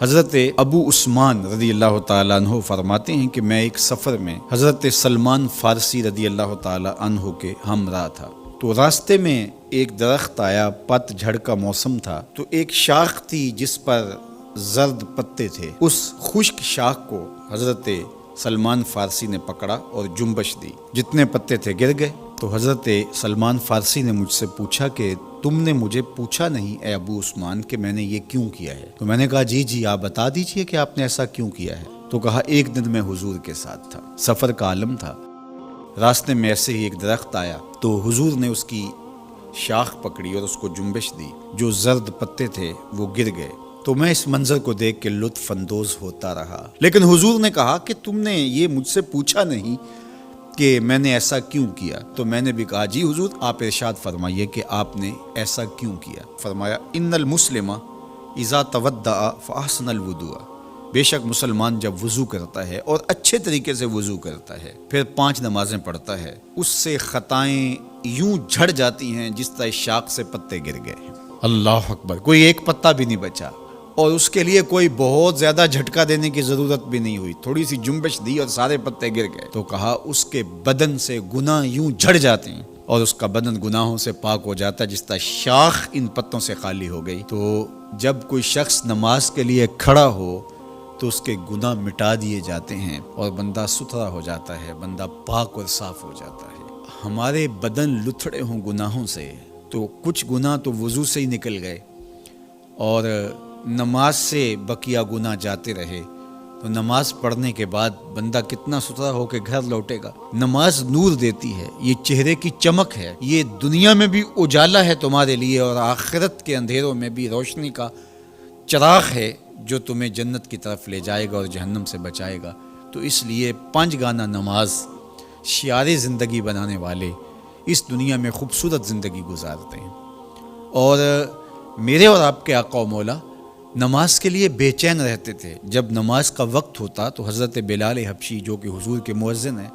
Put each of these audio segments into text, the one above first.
حضرت ابو عثمان رضی اللہ تعالیٰ عنہ فرماتے ہیں کہ میں ایک سفر میں حضرت سلمان فارسی رضی اللہ تعالیٰ عنہ کے ہمراہ تھا، تو راستے میں ایک درخت آیا، پت جھڑ کا موسم تھا، تو ایک شاخ تھی جس پر زرد پتے تھے۔ اس خشک شاخ کو حضرت سلمان فارسی نے پکڑا اور جنبش دی، جتنے پتے تھے گر گئے۔ تو حضرت سلمان فارسی نے مجھ سے پوچھا کہ تم نے مجھے پوچھا نہیں اے ابو عثمان کہ میں نے یہ کیوں کیا ہے؟ تو میں نے کہا جی آپ بتا دیجئے کہ آپ نے ایسا کیوں کیا ہے۔ تو کہا ایک دن میں حضور کے ساتھ تھا، سفر کا عالم تھا، راستے میں ایسے ہی ایک درخت آیا، تو حضور نے اس کی شاخ پکڑی اور اس کو جنبش دی، جو زرد پتے تھے وہ گر گئے۔ تو میں اس منظر کو دیکھ کے لطف اندوز ہوتا رہا، لیکن حضور نے کہا کہ تم نے یہ مجھ سے پوچھا نہیں کہ میں نے ایسا کیوں کیا۔ تو میں نے بھی کہا جی حضور آپ ارشاد فرمائیے کہ آپ نے ایسا کیوں کیا۔ فرمایا ان المسلم اذا تودع فاحسن الوضوء، بے شک مسلمان جب وضو کرتا ہے اور اچھے طریقے سے وضو کرتا ہے، پھر 5 نمازیں پڑھتا ہے، اس سے خطائیں یوں جھڑ جاتی ہیں جس طرح شاخ سے پتے گر گئے ہیں۔ اللہ اکبر، کوئی ایک پتا بھی نہیں بچا، اور اس کے لیے کوئی بہت زیادہ جھٹکا دینے کی ضرورت بھی نہیں ہوئی، تھوڑی سی جنبش دی اور سارے پتے گر گئے۔ تو کہا اس کے بدن سے گناہ یوں جھڑ جاتے ہیں اور اس کا بدن گناہوں سے پاک ہو جاتا ہے جس طرح شاخ ان پتوں سے خالی ہو گئی۔ تو جب کوئی شخص نماز کے لیے کھڑا ہو تو اس کے گناہ مٹا دیے جاتے ہیں اور بندہ ستھرا ہو جاتا ہے، بندہ پاک اور صاف ہو جاتا ہے۔ ہمارے بدن لتھڑے ہوں گناہوں سے تو کچھ گناہ تو وضو سے ہی نکل گئے، اور نماز سے بقیہ گناہ جاتے رہے، تو نماز پڑھنے کے بعد بندہ کتنا ستھرا ہو کے گھر لوٹے گا۔ نماز نور دیتی ہے، یہ چہرے کی چمک ہے، یہ دنیا میں بھی اجالا ہے تمہارے لیے اور آخرت کے اندھیروں میں بھی روشنی کا چراغ ہے جو تمہیں جنت کی طرف لے جائے گا اور جہنم سے بچائے گا۔ تو اس لیے 5 گانا نماز شعار زندگی بنانے والے اس دنیا میں خوبصورت زندگی گزارتے ہیں، اور میرے اور آپ کے آقا و مولا نماز کے لیے بے چین رہتے تھے۔ جب نماز کا وقت ہوتا تو حضرت بلال حبشی جو کہ حضور کے مؤذن ہیں،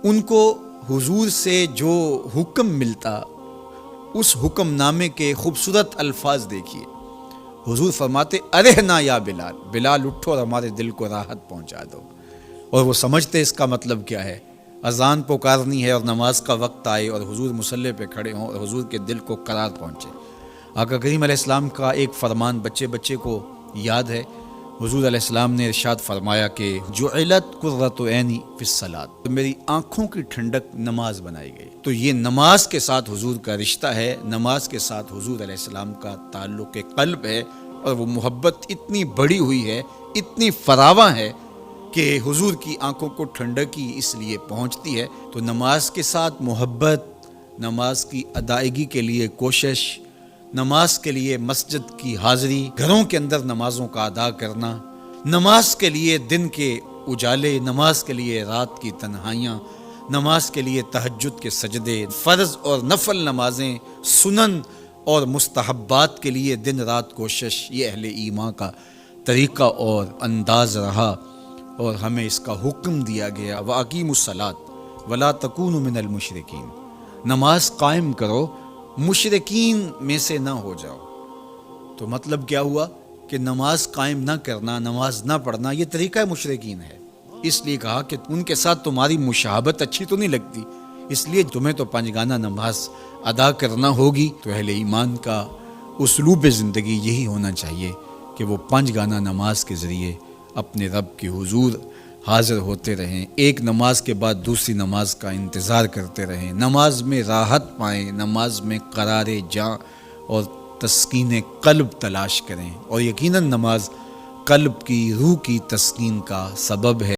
ان کو حضور سے جو حکم ملتا اس حکم نامے کے خوبصورت الفاظ دیکھیے۔ حضور فرماتے ارحنا یا بلال، بلال اٹھو اور ہمارے دل کو راحت پہنچا دو۔ اور وہ سمجھتے اس کا مطلب کیا ہے، اذان پکارنی ہے اور نماز کا وقت آئے اور حضور مصلی پہ کھڑے ہوں اور حضور کے دل کو قرار پہنچے۔ آقا کریم علیہ السلام کا ایک فرمان بچے کو یاد ہے، حضور علیہ السلام نے ارشاد فرمایا کہ جعلت قرۃ عینی فی الصلاۃ، تو میری آنکھوں کی ٹھنڈک نماز بنائی گئی۔ تو یہ نماز کے ساتھ حضور کا رشتہ ہے، نماز کے ساتھ حضور علیہ السلام کا تعلق قلب ہے، اور وہ محبت اتنی بڑی ہوئی ہے، اتنی فراواں ہے کہ حضور کی آنکھوں کو ٹھنڈک ہی اس لیے پہنچتی ہے۔ تو نماز کے ساتھ محبت، نماز کی ادائیگی کے لیے کوشش، نماز کے لیے مسجد کی حاضری، گھروں کے اندر نمازوں کا ادا کرنا، نماز کے لیے دن کے اجالے، نماز کے لیے رات کی تنہائیاں، نماز کے لیے تہجد کے سجدے، فرض اور نفل نمازیں، سنن اور مستحبات کے لیے دن رات کوشش، یہ اہل ایمان کا طریقہ اور انداز رہا، اور ہمیں اس کا حکم دیا گیا وَأَقِیمُوا الصَّلَاةَ وَلَا تَکُونُوا مِنَ الْمُشْرِکِینَ، نماز قائم کرو، مشرکین میں سے نہ ہو جاؤ۔ تو مطلب کیا ہوا کہ نماز قائم نہ کرنا، نماز نہ پڑھنا، یہ طریقہ مشرکین ہے۔ اس لیے کہا کہ ان کے ساتھ تمہاری مشابہت اچھی تو نہیں لگتی، اس لیے تمہیں تو 5 گانا نماز ادا کرنا ہوگی۔ تو اہل ایمان کا اسلوب زندگی یہی ہونا چاہیے کہ وہ 5 گانا نماز کے ذریعے اپنے رب کے حضور حاضر ہوتے رہیں، ایک نماز کے بعد دوسری نماز کا انتظار کرتے رہیں، نماز میں راحت پائیں، نماز میں قرار جاں اور تسکین قلب تلاش کریں، اور یقیناً نماز قلب کی، روح کی تسکین کا سبب ہے۔